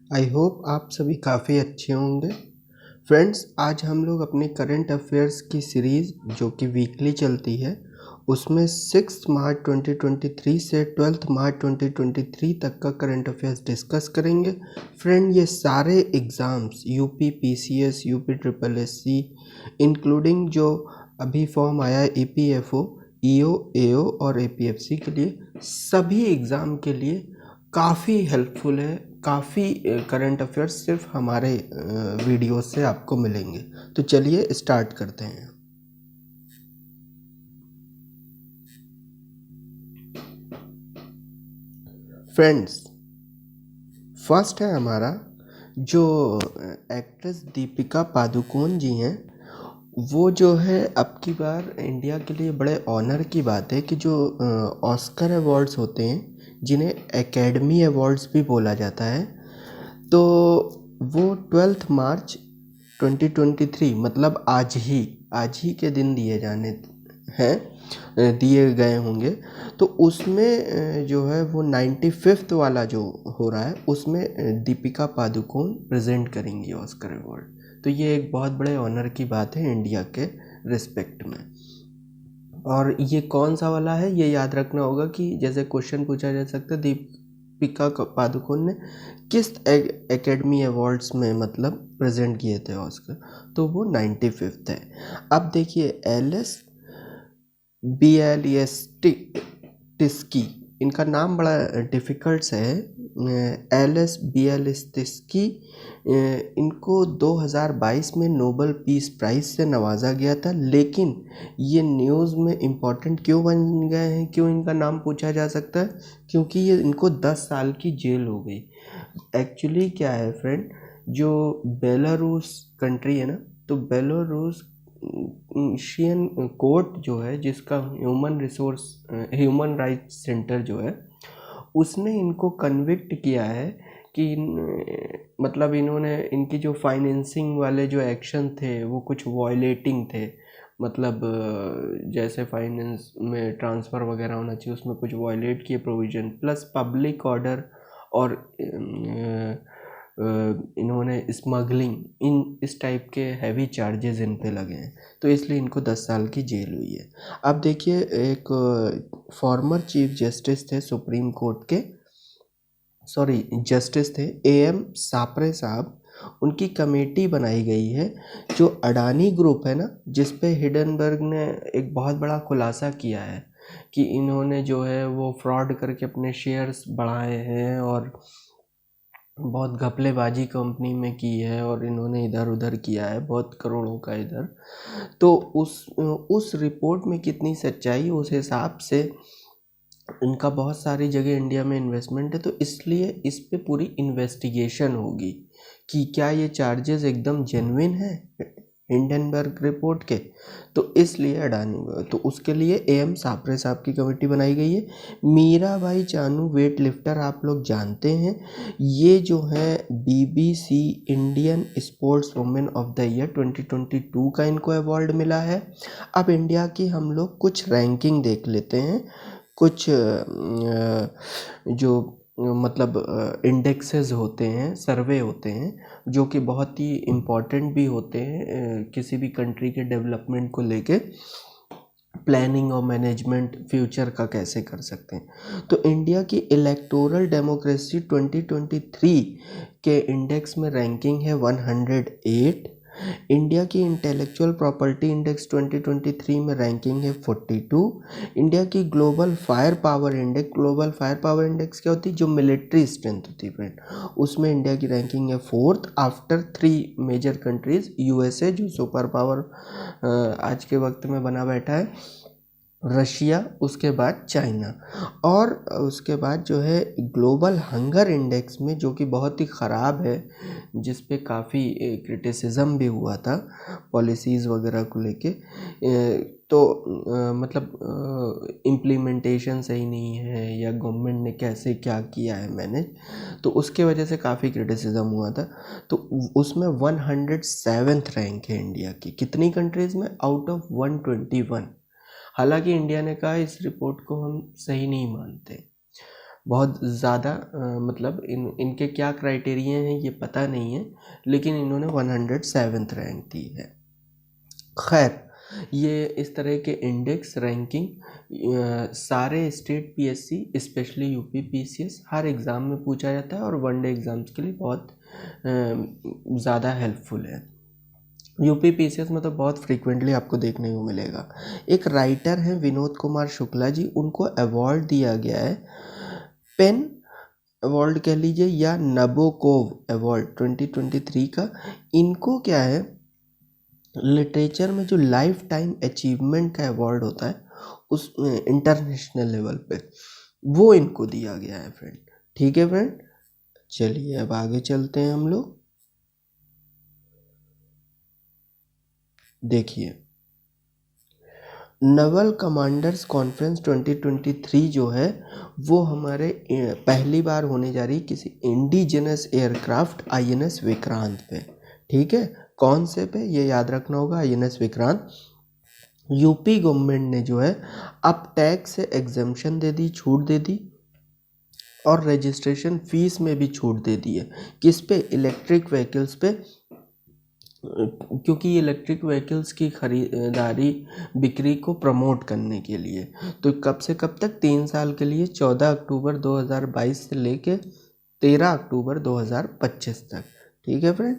I hope आप सभी काफ़ी अच्छे होंगे। फ्रेंड्स, आज हम लोग अपने करंट अफेयर्स की सीरीज़ जो कि वीकली चलती है उसमें 6 मार्च 2023 से 12 मार्च 2023 तक का करंट अफेयर्स डिस्कस करेंगे। फ्रेंड, ये सारे exams UP PCS, UP triple SC, including जो अभी फॉर्म आया है ईपीएफओ, ईओ, एओ और एपीएफसी के लिए, सभी एग्ज़ाम के लिए काफ़ी हेल्पफुल है। काफ़ी करंट अफेयर्स सिर्फ हमारे वीडियो से आपको मिलेंगे। तो चलिए स्टार्ट करते हैं। फ्रेंड्स, फर्स्ट है हमारा जो एक्ट्रेस दीपिका पादुकोण जी हैं, वो जो है अब की बार इंडिया के लिए बड़े ऑनर की बात है कि जो ऑस्कर अवार्ड्स होते हैं जिन्हें एकेडमी अवार्ड्स भी बोला जाता है, तो वो 12 मार्च 2023 मतलब आज ही के दिन दिए गए होंगे। तो उसमें जो है वो 95th वाला जो हो रहा है उसमें दीपिका पादुकोण प्रेजेंट करेंगी ऑस्कर अवार्ड। तो ये एक बहुत बड़े ऑनर की बात है इंडिया के रिस्पेक्ट में। और ये कौन सा वाला है ये याद रखना होगा कि जैसे क्वेश्चन पूछा जा सकता है दीपिका पादुकोण ने किस एकेडमी अवार्ड्स में मतलब प्रेजेंट किए थे ऑस्कर, तो वो 95th है। अब देखिए एलिस बियालिस्टिस्की, इनका नाम बड़ा डिफ़िकल्ट सा है, एलिस बियालिस्टिस्की। इनको 2022 में नोबल पीस प्राइज़ से नवाजा गया था, लेकिन ये न्यूज़ में इम्पॉर्टेंट क्यों बन गए हैं, क्यों इनका नाम पूछा जा सकता है, क्योंकि ये इनको 10 साल की जेल हो गई। एक्चुअली क्या है फ्रेंड, जो बेलारूस कंट्री है ना, तो बेलारूस एशियन कोर्ट जो है जिसका ह्यूमन राइट्स सेंटर जो है, उसने इनको कन्विक्ट किया है कि मतलब इन्होंने इनकी जो फाइनेंसिंग वाले जो एक्शन थे वो कुछ वॉयलेटिंग थे। मतलब जैसे फाइनेंस में ट्रांसफ़र वगैरह होना चाहिए उसमें कुछ वॉयलेट किए प्रोविज़न, प्लस पब्लिक ऑर्डर और इन्होंने स्मगलिंग, इन इस टाइप के हैवी चार्जेस इन पे लगे हैं, तो इसलिए इनको 10 साल की जेल हुई है। अब देखिए, एक फॉर्मर चीफ जस्टिस थे सुप्रीम कोर्ट के, जस्टिस थे एएम सापरे साहब, उनकी कमेटी बनाई गई है। जो अडानी ग्रुप है ना, जिस पे हिडनबर्ग ने एक बहुत बड़ा खुलासा किया है कि इन्होंने जो है वो फ्रॉड करके अपने शेयर्स बढ़ाए हैं और बहुत घपलेबाजी कंपनी में की है और इन्होंने इधर उधर किया है बहुत करोड़ों का इधर। तो उस रिपोर्ट में कितनी सच्चाई, उस हिसाब से इनका बहुत सारी जगह इंडिया में इन्वेस्टमेंट है, तो इसलिए इस पे पूरी इन्वेस्टिगेशन होगी कि क्या ये चार्जेस एकदम जेन्युइन है हिंडनबर्ग रिपोर्ट के। तो इसलिए अडानी, तो उसके लिए एएम सापरे साहब की कमेटी बनाई गई है। मीराबाई चानू वेट लिफ्टर आप लोग जानते हैं, ये जो है BBC Indian sports women of the year 2022 का इनको अवार्ड मिला है। अब इंडिया की हम लोग कुछ रैंकिंग देख लेते हैं, कुछ जो मतलब इंडेक्सेस होते हैं, सर्वे होते हैं जो कि बहुत ही इम्पॉर्टेंट भी होते हैं किसी भी कंट्री के डेवलपमेंट को लेके, प्लानिंग और मैनेजमेंट फ्यूचर का कैसे कर सकते हैं। तो इंडिया की इलेक्टोरल डेमोक्रेसी 2023 के इंडेक्स में रैंकिंग है 108। इंडिया की इंटेलेक्चुअल प्रॉपर्टी इंडेक्स 2023 में रैंकिंग है 42। इंडिया की ग्लोबल फायर पावर इंडेक्स क्या होती है, जो मिलिट्री स्ट्रेंथ होती है फ्रेंड, उसमें इंडिया की रैंकिंग है 4th after 3 major countries, USA जो सुपर पावर आज के वक्त में बना बैठा है, रशिया, उसके बाद चाइना, और उसके बाद जो है ग्लोबल हंगर इंडेक्स में, जो कि बहुत ही ख़राब है, जिस पे काफ़ी क्रिटिसिज्म भी हुआ था पॉलिसीज़ वगैरह को लेके, तो मतलब इम्प्लीमेंटेशन सही नहीं है या गवर्नमेंट ने कैसे क्या किया है मैनेज, तो उसके वजह से काफ़ी क्रिटिसिज्म हुआ था। तो उसमें 107th रैंक है इंडिया की, कितनी कंट्रीज़ में, आउट ऑफ 121। हालांकि इंडिया ने कहा इस रिपोर्ट को हम सही नहीं मानते, बहुत ज़्यादा मतलब इनके क्या क्राइटेरिया हैं ये पता नहीं है, लेकिन इन्होंने 107th रैंक दी है। खैर, ये इस तरह के इंडेक्स रैंकिंग सारे state PSC specially UP PCS हर एग्ज़ाम में पूछा जाता है और वनडे एग्ज़ाम्स के लिए बहुत ज़्यादा हेल्पफुल है। यूपी पीसीएस में तो बहुत फ्रीक्वेंटली आपको देखने को मिलेगा। एक राइटर हैं विनोद कुमार शुक्ला जी, उनको अवार्ड दिया गया है, पेन अवार्ड कह लीजिए या नबोकोव अवार्ड 2023 का। इनको क्या है, लिटरेचर में जो लाइफ टाइम अचीवमेंट का अवार्ड होता है उस इंटरनेशनल लेवल पे वो इनको दिया गया है फ्रेंड। ठीक है फ्रेंड, चलिए अब आगे चलते हैं हम लोग। देखिए, नवल कमांडर्स कॉन्फ्रेंस 2023 जो है वो हमारे पहली बार होने जा रही किसी इंडिजिनस एयरक्राफ्ट आईएनएस विक्रांत पे। ठीक है, कौन से पे ये याद रखना होगा, आईएनएस विक्रांत। यूपी गवर्नमेंट ने जो है अब टैक्स से एग्जम्पशन दे दी, छूट दे दी, और रजिस्ट्रेशन फीस में भी छूट दे दी है। किस पे, इलेक्ट्रिक व्हीकल्स पे, क्योंकि इलेक्ट्रिक व्हीकल्स की खरीदारी बिक्री को प्रमोट करने के लिए। तो कब से कब तक, 3 साल के लिए, 14 अक्टूबर 2022 से लेके 13 अक्टूबर 2025 तक। ठीक है फ्रेंड,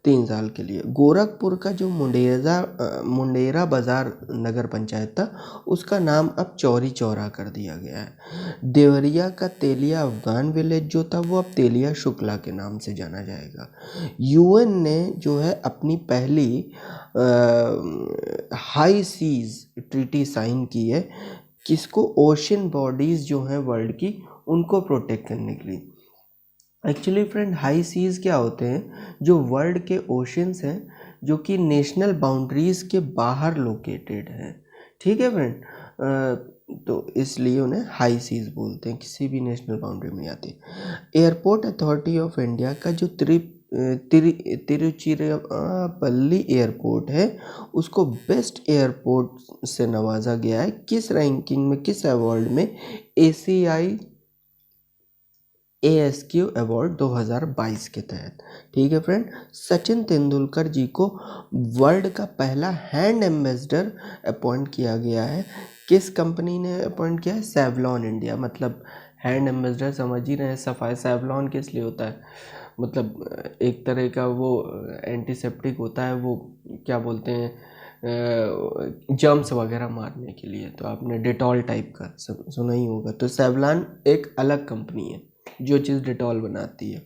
3 साल के लिए। गोरखपुर का जो मुंडेरा बाज़ार नगर पंचायत था उसका नाम अब चौरी चौरा कर दिया गया है। देवरिया का तेलिया अफगान विलेज जो था वो अब तेलिया शुक्ला के नाम से जाना जाएगा। यूएन ने जो है अपनी पहली हाई सीज ट्रीटी साइन की है, किसको, ओशन बॉडीज़ जो हैं वर्ल्ड की उनको प्रोटेक्ट करने के लिए। एक्चुअली फ्रेंड, हाई सीज़ क्या होते हैं, जो वर्ल्ड के ओशंस हैं जो कि नेशनल बाउंड्रीज़ के बाहर लोकेटेड हैं। ठीक है फ्रेंड, तो इसलिए उन्हें हाई सीज़ बोलते हैं, किसी भी नेशनल बाउंड्री में आती है। एयरपोर्ट अथॉरिटी ऑफ इंडिया का जो तिरुचिरापल्ली एयरपोर्ट है उसको बेस्ट एयरपोर्ट से नवाजा गया है। किस रैंकिंग में, किस अवार्ड में, एसीआई ASQ अवार्ड 2022 के तहत। ठीक है फ्रेंड, सचिन तेंदुलकर जी को वर्ल्ड का पहला हैंड एम्बेसडर अपॉइंट किया गया है। किस कंपनी ने अपॉइंट किया है, सेवलॉन इंडिया। मतलब हैंड एम्बेसडर समझ ही रहे हैं, सफाई सेवलॉन किस लिए होता है, मतलब एक तरह का वो एंटीसेप्टिक होता है, वो क्या बोलते हैं, जर्म्स वगैरह मारने के लिए। तो आपने डेटॉल टाइप का सुना ही होगा। तो सेवलॉन एक अलग कंपनी है जो चीज़ डेटॉल बनाती है,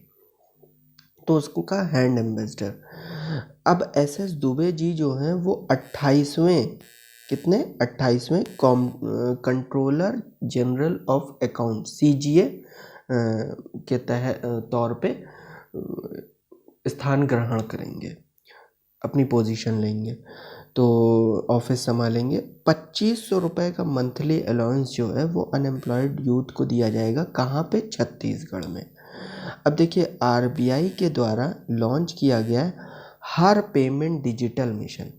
तो उसका हैंड एम्बेसडर। अब एसएस दुबे जी जो हैं वो 28वें, कितने, 28वें controller general of account CGA के तहत तौर पे स्थान ग्रहण करेंगे, अपनी पोजीशन लेंगे, तो ऑफिस संभालेंगे। 2500 रुपये का मंथली अलाउंस जो है वो अनएम्प्लॉयड यूथ को दिया जाएगा। कहाँ पे, छत्तीसगढ़ में। अब देखिए, आरबीआई के द्वारा लॉन्च किया गया है हर पेमेंट डिजिटल मिशन।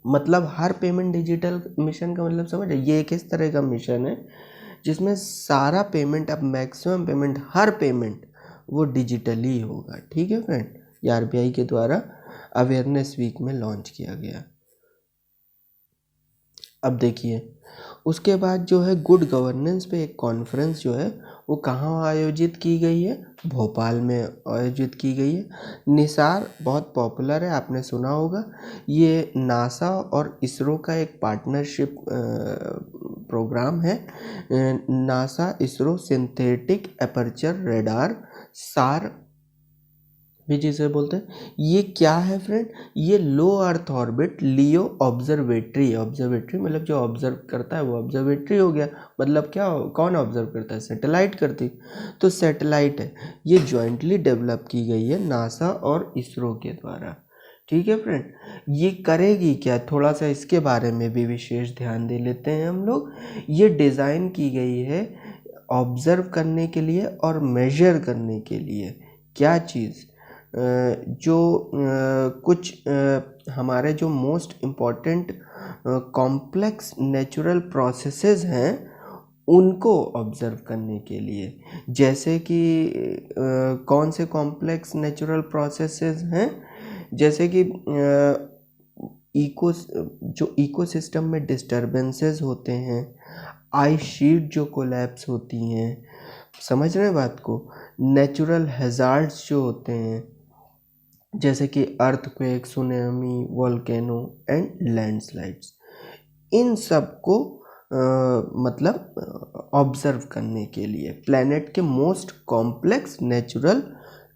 मतलब हर पेमेंट डिजिटल मिशन का मतलब समझ, ये एक इस तरह का मिशन है जिसमें सारा पेमेंट, अब मैक्सिमम पेमेंट, हर पेमेंट वो डिजिटली होगा। ठीक है फ्रेंड, ये आरबीआई के द्वारा अवेयरनेस वीक में लॉन्च किया गया। अब देखिए, उसके बाद जो है गुड गवर्नेंस पे एक कॉन्फ्रेंस जो है वो कहाँ आयोजित की गई है, भोपाल में आयोजित की गई है। निसार बहुत पॉपुलर है, आपने सुना होगा। ये नासा और इसरो का एक पार्टनरशिप प्रोग्राम है। NASA ISRO synthetic aperture radar, सार भी जिसे बोलते हैं। ये क्या है फ्रेंड, ये लो अर्थ ऑर्बिट लियो ऑब्जर्वेटरी। ऑब्जर्वेटरी मतलब जो ऑब्जर्व करता है वो ऑब्जर्वेटरी हो गया। मतलब क्या, कौन ऑब्जर्व करता है, सैटेलाइट करती। तो सैटेलाइट है, ये जॉइंटली डेवलप की गई है नासा और इसरो के द्वारा। ठीक है फ्रेंड, ये करेगी क्या, थोड़ा सा इसके बारे में भी विशेष ध्यान दे लेते हैं हम लोग। ये डिज़ाइन की गई है ऑब्जर्व करने के लिए और मेजर करने के लिए। क्या चीज़, जो कुछ हमारे जो most important complex natural processes हैं उनको ऑब्जर्व करने के लिए, जैसे कि कौन से कॉम्प्लेक्स नेचुरल प्रोसेसेस हैं, जैसे कि जो इकोसिस्टम में डिस्टरबेंसेस होते हैं, आइस शीट जो कोलैप्स होती हैं, समझ रहे हैं बात को, नेचुरल हैजार्ड्स जो होते हैं जैसे कि earthquake, tsunami, volcano and landslides, इन सब को मतलब ऑब्जर्व करने के लिए प्लैनेट के मोस्ट कॉम्प्लेक्स नेचुरल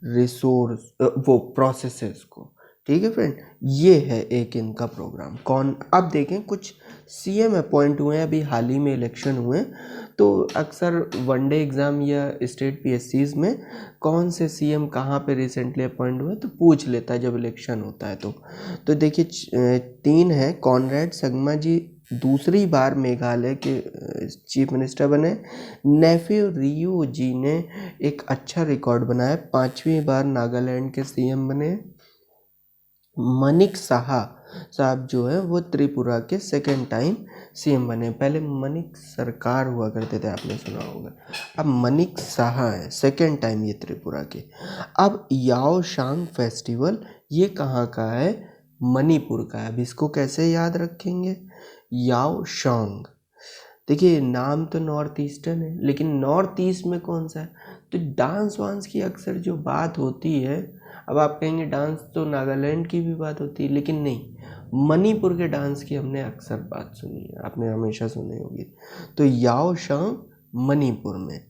रिसोर्स वो प्रोसेसेस को। ठीक है फ्रेंड, ये है एक इनका प्रोग्राम। कौन, अब देखें कुछ सीएम अपॉइंट हुए हैं, अभी हाल ही में इलेक्शन हुए हैं, तो अक्सर वनडे एग्ज़ाम या स्टेट पीएससीज में कौन से सीएम कहाँ पे रिसेंटली अपॉइंट हुए तो पूछ लेता है जब इलेक्शन होता है। तो देखिए 3 हैं, कॉनरेड संगमा जी दूसरी बार मेघालय के चीफ मिनिस्टर बने। नेफ्यू रियू जी ने एक अच्छा रिकॉर्ड बनाया, 5वीं बार नागालैंड के सीएम बने। मनिक साहा साहब जो है वो त्रिपुरा के सेकेंड टाइम सीएम बने। पहले मनिक सरकार हुआ करते थे, आपने सुना होगा, अब मनिक साहा है, सेकेंड टाइम ये त्रिपुरा के। अब याओ शांग फेस्टिवल ये कहाँ का है, मणिपुर का है। अब इसको कैसे याद रखेंगे, याओ शांग। देखिए नाम तो नॉर्थ ईस्टर्न है, लेकिन नॉर्थ ईस्ट में कौन सा है, तो डांस वांस की अक्सर जो बात होती है, अब आप कहेंगे डांस तो नागालैंड की भी बात होती है, लेकिन नहीं, मणिपुर के डांस की हमने अक्सर बात सुनी है, आपने हमेशा सुनी होगी। तो याओ शांग मणिपुर में,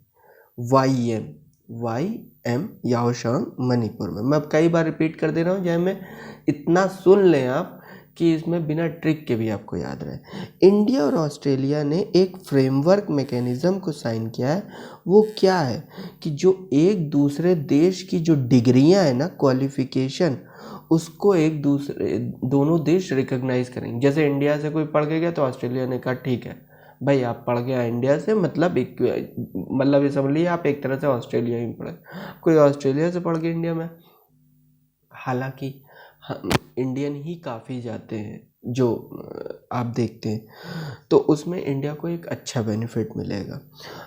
वाई एम याओ शांग मणिपुर में। मैं अब कई बार रिपीट कर दे रहा हूँ, चाहे मैं इतना सुन लें आप कि इसमें बिना ट्रिक के भी आपको याद रहे। इंडिया और ऑस्ट्रेलिया ने एक फ्रेमवर्क मैकेनिज़्म को साइन किया है। वो क्या है कि जो एक दूसरे देश की जो डिग्रियां हैं ना, क्वालिफिकेशन, उसको एक दूसरे दोनों देश रिकॉग्नाइज करेंगे। जैसे इंडिया से कोई पढ़ के गया तो ऑस्ट्रेलिया ने कहा ठीक है भाई आप पढ़ गया इंडिया से, मतलब ये समझ लीजिए आप एक तरह से ऑस्ट्रेलिया ही पढ़े। कोई ऑस्ट्रेलिया से पढ़ के इंडिया में, हालांकि हम इंडियन ही काफ़ी जाते हैं जो आप देखते हैं, तो उसमें इंडिया को एक अच्छा बेनिफिट मिलेगा।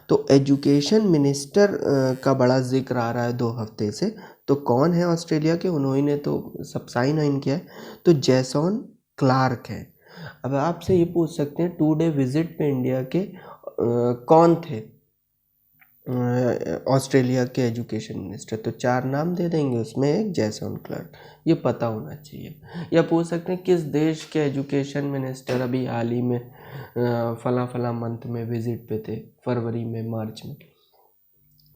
तो एजुकेशन मिनिस्टर का बड़ा जिक्र आ रहा है 2 हफ्ते से, तो कौन है ऑस्ट्रेलिया के, उन्होंने तो सब साइन वाइन किया है, तो जैसन क्लार्क है। अब आपसे ये पूछ सकते हैं 2 डे विजिट पे इंडिया के कौन थे ऑस्ट्रेलिया के एजुकेशन मिनिस्टर, तो 4 नाम दे देंगे, उसमें एक जैसन क्लार्क, ये पता होना चाहिए। या पूछ सकते हैं किस देश के एजुकेशन मिनिस्टर अभी हाल ही में फला मंथ में विजिट पे थे, फरवरी में, मार्च में,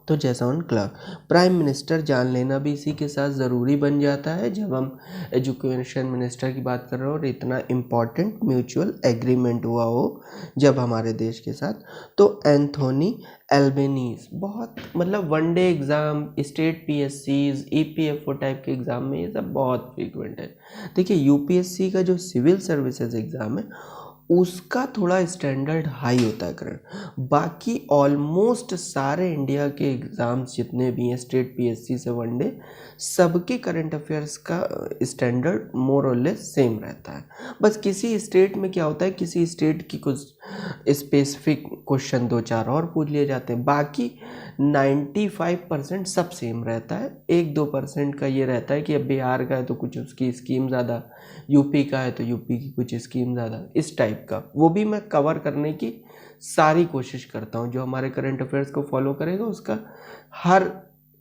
तो जैसन क्लार्क। प्राइम मिनिस्टर जान लेना भी इसी के साथ ज़रूरी बन जाता है जब हम एजुकेशन मिनिस्टर की बात कर रहे हो और इतना इम्पॉर्टेंट म्यूचुअल एग्रीमेंट हुआ हो जब हमारे देश के साथ। तो एंथोनी एल्बेनीज, बहुत मतलब वनडे एग्ज़ाम, स्टेट पीएससीज, ईपीएफओ टाइप के एग्ज़ाम में ये सब बहुत फ्रीक्वेंट है। देखिए यूपीएससी का जो सिविल सर्विसेज एग्ज़ाम है उसका थोड़ा स्टैंडर्ड हाई होता है करंट, बाकी ऑलमोस्ट सारे इंडिया के एग्ज़ाम्स जितने भी हैं स्टेट पीएससी से वनडे, सबके करंट अफेयर्स का स्टैंडर्ड मोर और लेस सेम रहता है। बस किसी स्टेट में क्या होता है, किसी स्टेट की कुछ स्पेसिफिक क्वेश्चन 2-4 और पूछ लिए जाते हैं, बाकी 95% सब सेम रहता है। 1-2% का ये रहता है कि अब बिहार का है तो कुछ उसकी स्कीम ज़्यादा, यूपी का है तो यूपी की कुछ स्कीम ज़्यादा, इस टाइप का। वो भी मैं कवर करने की सारी कोशिश करता हूँ, जो हमारे करंट अफेयर्स को फॉलो करेगा उसका हर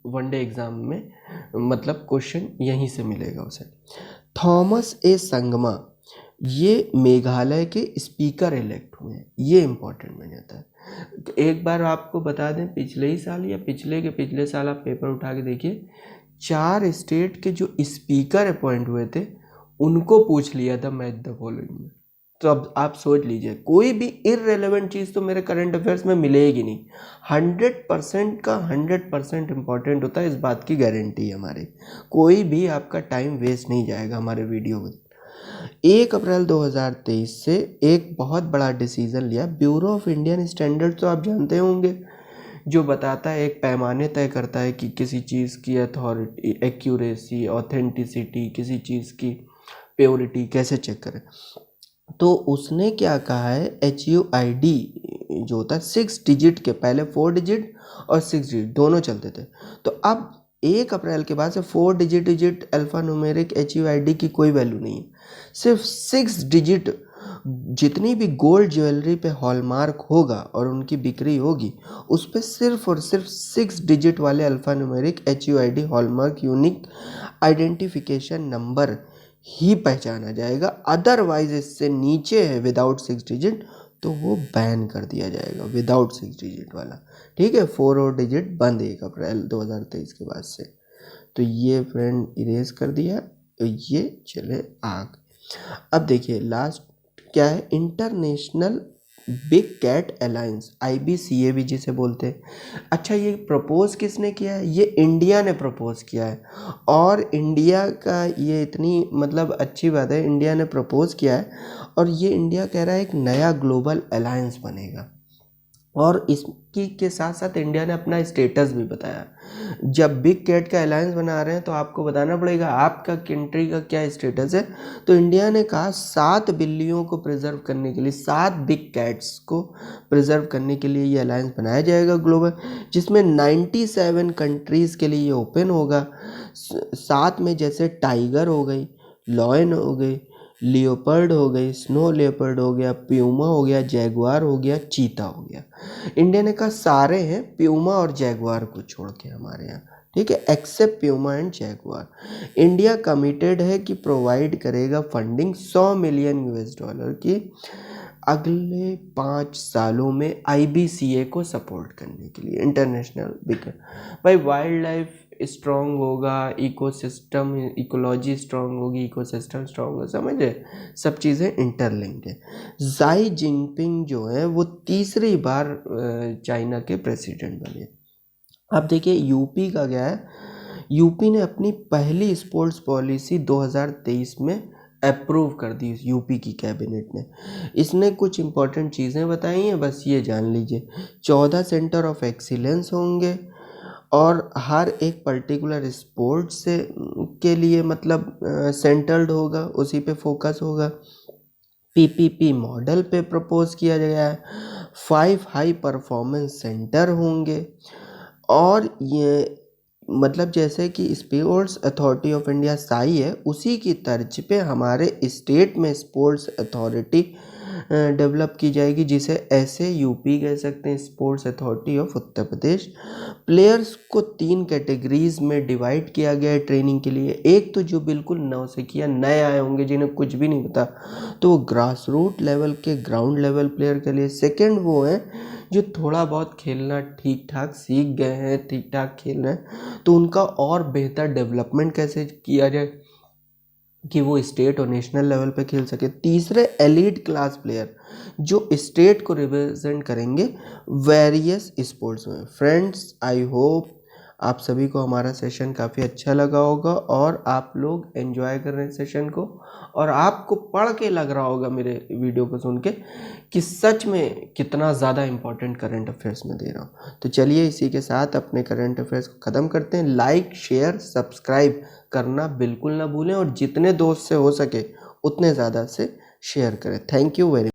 वनडे एग्ज़ाम में मतलब क्वेश्चन यहीं से मिलेगा उसे। थॉमस ए संगमा ये मेघालय के स्पीकर इलेक्ट हुए हैं, ये इम्पोर्टेंट बन जाता है। एक बार आपको बता दें, पिछले ही साल या पिछले के पिछले साल आप पेपर उठा के देखिए, 4 स्टेट के जो स्पीकर अपॉइंट हुए थे उनको पूछ लिया था मैच द फॉलोइंग में। तो अब आप सोच लीजिए, कोई भी इररेलेवेंट चीज़ तो मेरे करंट अफेयर्स में मिलेगी नहीं। 100% का 100% इम्पॉर्टेंट होता है, इस बात की गारंटी है हमारी। कोई भी आपका टाइम वेस्ट नहीं जाएगा हमारे वीडियो में। 1 अप्रैल 2023 से एक बहुत बड़ा डिसीज़न लिया ब्यूरो ऑफ इंडियन स्टैंडर्ड, तो आप जानते होंगे, जो बताता है, एक पैमाने तय करता है कि किसी चीज़ की अथॉरिटी, एक्यूरेसी, ऑथेंटिसिटी, किसी चीज़ की प्योरिटी कैसे चेक करें। तो उसने क्या कहा है, HUID जो होता है 6 डिजिट के, पहले 4 डिजिट और 6 डिजिट दोनों चलते थे। तो अब 1 अप्रैल के बाद से 4 डिजिट अल्फ़ा न्यूमेरिक HUID की कोई वैल्यू नहीं है, सिर्फ 6 डिजिट जितनी भी गोल्ड ज्वेलरी पे हॉलमार्क होगा और उनकी बिक्री होगी उस पर सिर्फ और सिर्फ 6 डिजिट वाले alphanumeric HUID hallmark unique identification number ही पहचाना जाएगा। अदरवाइज इससे नीचे है विदाउट 6 डिजिट तो वो बैन कर दिया जाएगा, विदाउट 6 डिजिट वाला। ठीक है, 4 और डिजिट बंद 1 अप्रैल 2023 के बाद से। तो ये फ्रेंड इरेज कर दिया, तो ये चले आग। अब देखिए लास्ट क्या है, international big cat alliance, IBCAB जिसे बोलते हैं। अच्छा, ये प्रपोज किसने किया है? ये इंडिया ने प्रपोज किया है। और इंडिया का ये इतनी मतलब अच्छी बात है, इंडिया ने प्रपोज किया है और ये इंडिया कह रहा है एक नया ग्लोबल अलायंस बनेगा। और इसकी के साथ साथ इंडिया ने अपना स्टेटस भी बताया। जब बिग कैट का अलायंस बना रहे हैं तो आपको बताना पड़ेगा आपका कंट्री का क्या स्टेटस है। तो इंडिया ने कहा 7 बिल्लियों को प्रिजर्व करने के लिए, 7 बिग कैट्स को प्रिजर्व करने के लिए ये अलायंस बनाया जाएगा ग्लोबल, जिसमें 97 कंट्रीज़ के लिए ये ओपन होगा। साथ में जैसे टाइगर हो गई, लॉयन हो गई, लियोपर्ड हो गई, स्नो लेपर्ड हो गया, प्यूमा हो गया, जैगुआर हो गया, चीता हो गया। इंडिया ने कहा सारे हैं प्यूमा और जैगुआर को छोड़ के हमारे यहाँ, ठीक है, except puma and jaguar. India committed है कि प्रोवाइड करेगा फंडिंग $100 मिलियन की अगले 5 सालों में IBCA को सपोर्ट करने के लिए। इंटरनेशनल बिग भाई, वाइल्ड लाइफ स्ट्रॉन्ग होगा, इकोसिस्टम इकोलॉजी स्ट्रॉन्ग होगी, इकोसिस्टम स्ट्रॉन्ग होगा, समझे, सब चीज़ें इंटरलिंक्ड है। जाई जिनपिंग जो है वो तीसरी बार चाइना के प्रेसिडेंट बने। अब देखिए यूपी का क्या है, यूपी ने अपनी पहली स्पोर्ट्स पॉलिसी 2023 में अप्रूव कर दी यूपी की कैबिनेट ने। इसने कुछ इंपॉर्टेंट चीज़ें बताई हैं, बस ये जान लीजिए। 14 सेंटर ऑफ एक्सीलेंस होंगे और हर एक पर्टिकुलर स्पोर्ट से के लिए मतलब सेंटर्ड होगा, उसी पे फोकस होगा। PPP मॉडल पे प्रपोज किया गया है। 5 हाई परफॉर्मेंस सेंटर होंगे और ये मतलब जैसे कि sports authority of India Sai है, उसी की तर्ज पे हमारे स्टेट में स्पोर्ट्स अथॉरिटी डेवलप की जाएगी, जिसे ऐसे यूपी कह सकते हैं, sports authority of Uttar Pradesh. Players को 3 कैटेगरीज में डिवाइड किया गया है ट्रेनिंग के लिए। एक तो जो बिल्कुल नौसिखिया नए आए होंगे जिन्हें कुछ भी नहीं पता, तो वो ग्रास रूट लेवल के ग्राउंड लेवल प्लेयर के लिए। सेकेंड वो है जो थोड़ा बहुत खेलना ठीक ठाक सीख गए हैं, ठीक ठाक खेल रहे हैं, तो उनका और बेहतर डेवलपमेंट कैसे किया जाए कि वो स्टेट और नेशनल लेवल पे खेल सके। तीसरे एलीट क्लास प्लेयर जो स्टेट को रिप्रेजेंट करेंगे वेरियस स्पोर्ट्स में। फ्रेंड्स, आई होप आप सभी को हमारा सेशन काफ़ी अच्छा लगा होगा और आप लोग एंजॉय कर रहे हैं सेशन को, और आपको पढ़ के लग रहा होगा मेरे वीडियो को सुन के कि सच में कितना ज़्यादा इम्पोर्टेंट करंट अफेयर्स में दे रहा हूँ। तो चलिए इसी के साथ अपने करंट अफेयर्स को ख़त्म करते हैं। लाइक, शेयर, सब्सक्राइब करना बिल्कुल ना भूलें और जितने दोस्त से हो सके उतने ज़्यादा से शेयर करें। Thank you very